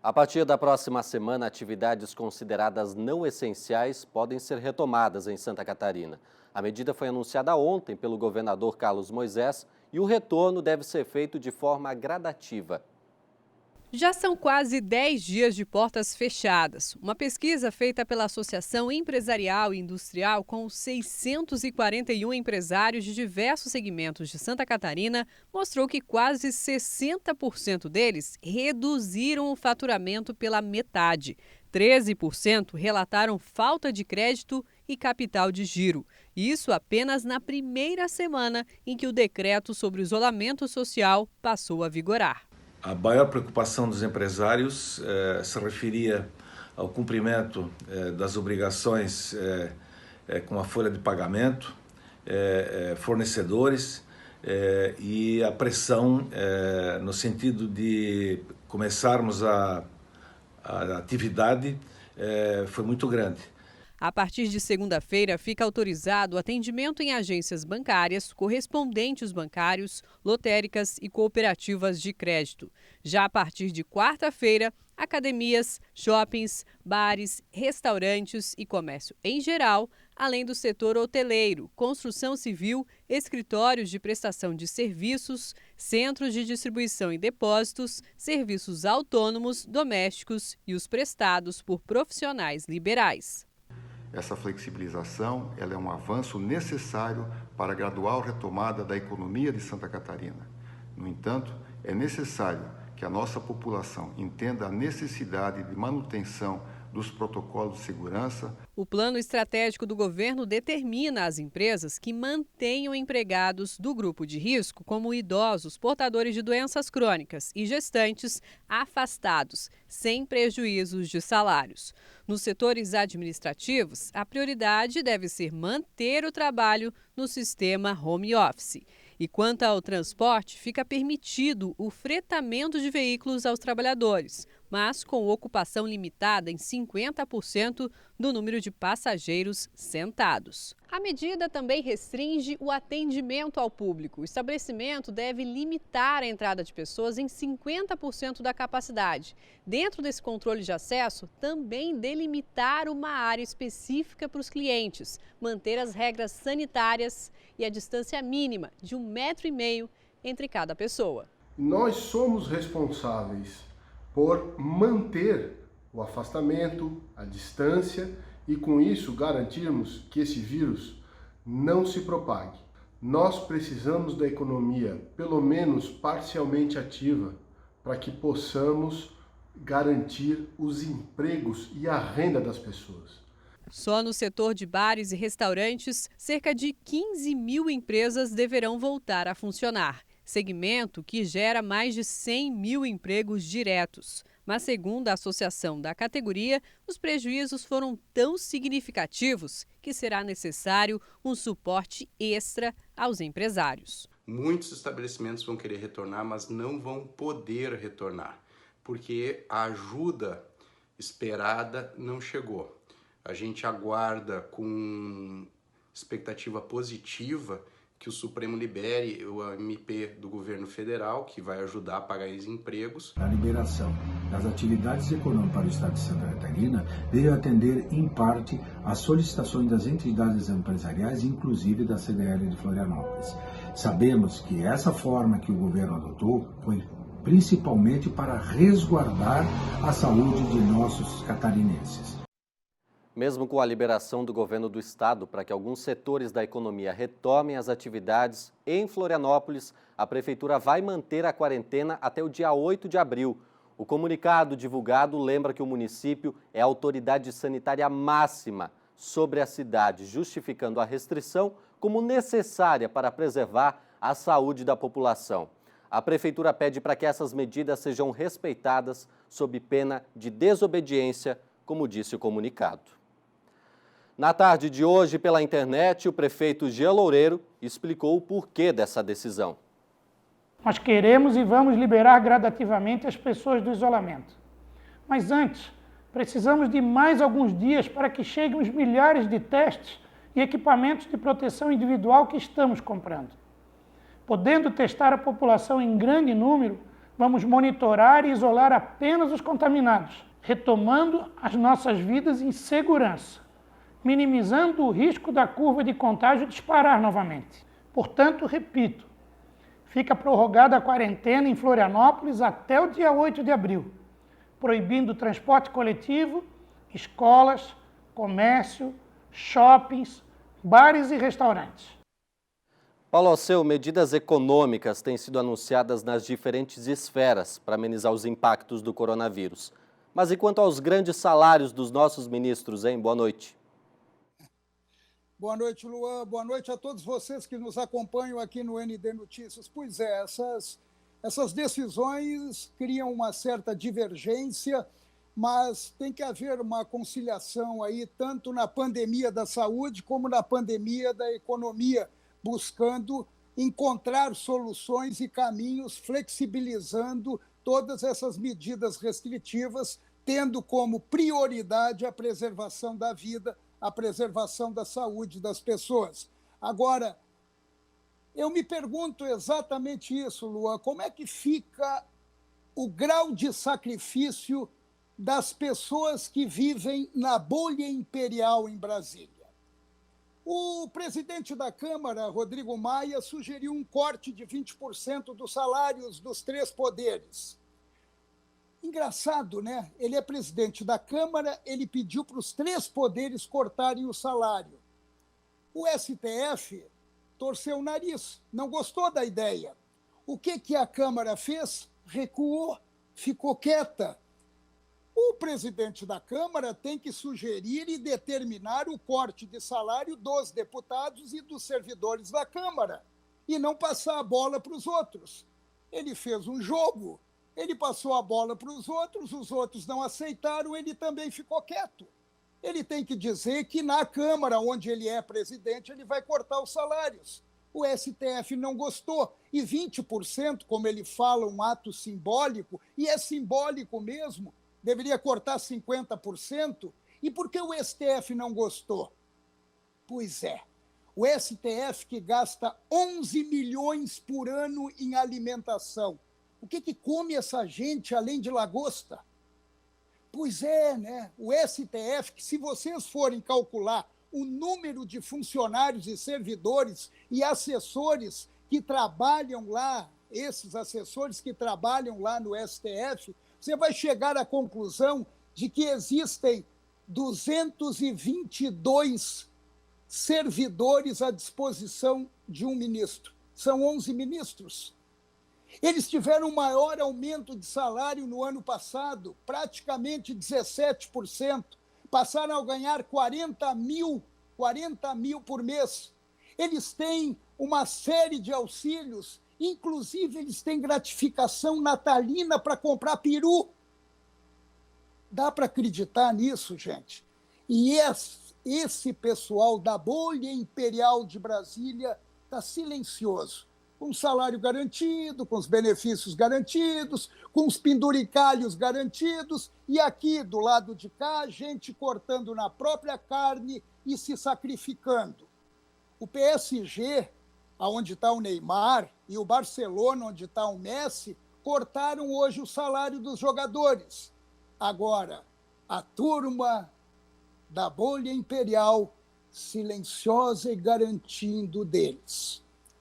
A partir da próxima semana, atividades consideradas não essenciais podem ser retomadas em Santa Catarina. A medida foi anunciada ontem pelo governador Carlos Moisés e o retorno deve ser feito de forma gradativa. Já são quase 10 dias de portas fechadas. Uma pesquisa feita pela Associação Empresarial e Industrial com 641 empresários de diversos segmentos de Santa Catarina mostrou que quase 60% deles reduziram o faturamento pela metade. 13% relataram falta de crédito e capital de giro. Isso apenas na primeira semana em que o decreto sobre o isolamento social passou a vigorar. A maior preocupação dos empresários se referia ao cumprimento das obrigações com a folha de pagamento, fornecedores e a pressão no sentido de começarmos a atividade foi muito grande. A partir de segunda-feira, fica autorizado o atendimento em agências bancárias, correspondentes bancários, lotéricas e cooperativas de crédito. Já a partir de quarta-feira, academias, shoppings, bares, restaurantes e comércio em geral, além do setor hoteleiro, construção civil, escritórios de prestação de serviços, centros de distribuição e depósitos, serviços autônomos, domésticos e os prestados por profissionais liberais. Essa flexibilização ela é um avanço necessário para a gradual retomada da economia de Santa Catarina. No entanto, é necessário que a nossa população entenda a necessidade de manutenção dos protocolos de segurança. O plano estratégico do governo determina às empresas que mantenham empregados do grupo de risco, como idosos, portadores de doenças crônicas e gestantes, afastados, sem prejuízos de salários. Nos setores administrativos, a prioridade deve ser manter o trabalho no sistema home office. E quanto ao transporte, fica permitido o fretamento de veículos aos trabalhadores, mas com ocupação limitada em 50% do número de passageiros sentados. A medida também restringe o atendimento ao público. O estabelecimento deve limitar a entrada de pessoas em 50% da capacidade. Dentro desse controle de acesso, também delimitar uma área específica para os clientes, manter as regras sanitárias e a distância mínima de 1,5 metro entre cada pessoa. Nós somos responsáveis por manter o afastamento, a distância e com isso garantirmos que esse vírus não se propague. Nós precisamos da economia, pelo menos parcialmente ativa, para que possamos garantir os empregos e a renda das pessoas. Só no setor de bares e restaurantes, cerca de 15 mil empresas deverão voltar a funcionar. Segmento que gera mais de 100 mil empregos diretos. Mas, segundo a associação da categoria, os prejuízos foram tão significativos que será necessário um suporte extra aos empresários. Muitos estabelecimentos vão querer retornar, mas não vão poder retornar, porque a ajuda esperada não chegou. A gente aguarda com expectativa positiva que o Supremo libere o MP do governo federal, que vai ajudar a pagar os empregos. A liberação das atividades econômicas para o Estado de Santa Catarina veio atender, em parte, às solicitações das entidades empresariais, inclusive da CDL de Florianópolis. Sabemos que essa forma que o governo adotou foi principalmente para resguardar a saúde de nossos catarinenses. Mesmo com a liberação do governo do estado para que alguns setores da economia retomem as atividades, em Florianópolis, a prefeitura vai manter a quarentena até o dia 8 de abril. O comunicado divulgado lembra que o município é a autoridade sanitária máxima sobre a cidade, justificando a restrição como necessária para preservar a saúde da população. A prefeitura pede para que essas medidas sejam respeitadas sob pena de desobediência, como disse o comunicado. Na tarde de hoje, pela internet, o prefeito Jean Loureiro explicou o porquê dessa decisão. Nós queremos e vamos liberar gradativamente as pessoas do isolamento. Mas antes, precisamos de mais alguns dias para que cheguem os milhares de testes e equipamentos de proteção individual que estamos comprando. Podendo testar a população em grande número, Vamos monitorar e isolar apenas os contaminados, retomando as nossas vidas em segurança, minimizando o risco da curva de contágio disparar novamente. Portanto, repito, fica prorrogada a quarentena em Florianópolis até o dia 8 de abril, proibindo o transporte coletivo, escolas, comércio, shoppings, bares e restaurantes. Paulo Alceu, medidas econômicas têm sido anunciadas nas diferentes esferas para amenizar os impactos do coronavírus. Mas e quanto aos grandes salários dos nossos ministros, hein? Boa noite. Boa noite, Luan. Boa noite a todos vocês que nos acompanham aqui no ND Notícias. Pois é, essas decisões criam uma certa divergência, mas tem que haver uma conciliação aí, tanto na pandemia da saúde como na pandemia da economia, buscando encontrar soluções e caminhos, flexibilizando todas essas medidas restritivas, tendo como prioridade a preservação da vida, a preservação da saúde das pessoas. Agora, eu me pergunto exatamente isso, Luan, como é que fica o grau de sacrifício das pessoas que vivem na bolha imperial em Brasília? O presidente da Câmara, Rodrigo Maia, sugeriu um corte de 20% dos salários dos três poderes. Engraçado, né? Ele é presidente da Câmara, ele pediu para os três poderes cortarem o salário. O STF torceu o nariz, não gostou da ideia. O que a Câmara fez? Recuou, ficou quieta. O presidente da Câmara tem que sugerir e determinar o corte de salário dos deputados e dos servidores da Câmara, e não passar a bola para os outros. Ele fez um jogo. Ele passou a bola para os outros não aceitaram, ele também ficou quieto. Ele tem que dizer que na Câmara, onde ele é presidente, ele vai cortar os salários. O STF não gostou. E 20%, como ele fala, um ato simbólico, e é simbólico mesmo, deveria cortar 50%. E por que o STF não gostou? Pois é, o STF que gasta 11 milhões por ano em alimentação. O que come essa gente além de lagosta? Pois é, né? O STF, que se vocês forem calcular o número de funcionários e servidores e assessores que trabalham lá, esses assessores que trabalham lá no STF, você vai chegar à conclusão de que existem 222 servidores à disposição de um ministro. São 11 ministros. Eles tiveram um maior aumento de salário no ano passado, praticamente 17%. Passaram a ganhar 40 mil por mês. Eles têm uma série de auxílios, inclusive eles têm gratificação natalina para comprar peru. Dá para acreditar nisso, gente? E esse pessoal da bolha imperial de Brasília está silencioso, com salário garantido, com os benefícios garantidos, com os penduricalhos garantidos, e aqui, do lado de cá, gente cortando na própria carne e se sacrificando. O PSG, onde está o Neymar, e o Barcelona, onde está o Messi, cortaram hoje o salário dos jogadores. Agora, a turma da bolha imperial, silenciosa e garantindo deles.